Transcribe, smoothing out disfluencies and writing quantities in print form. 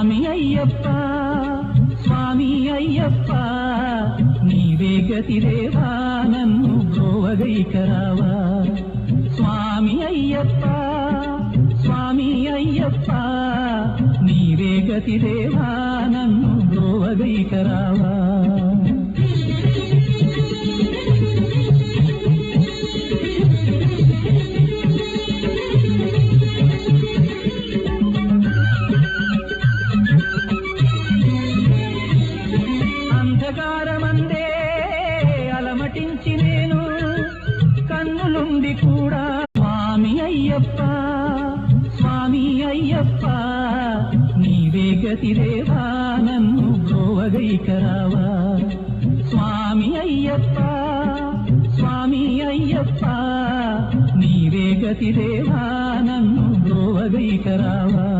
స్వామి అయ్యప్ప స్వామి అయ్యప్ప నీవే గతిదేవా నన్ను బ్రోవగైకరావా స్వామి అయ్యప్ప స్వామి అయ్యప్ప నీవే గతిదేవా నన్ను బ్రోవగైకరావా అంధకారమందే అలమటించి నేను కన్నులుండి కూడా స్వామి అయ్యప్ప స్వామి అయ్యప్ప నీవే గతిదేవా నన్ను బ్రోవగైకరావా స్వామి అయ్యప్ప స్వామి అయ్యప్ప నీవే గతిదేవా నన్ను బ్రోవగైకరావా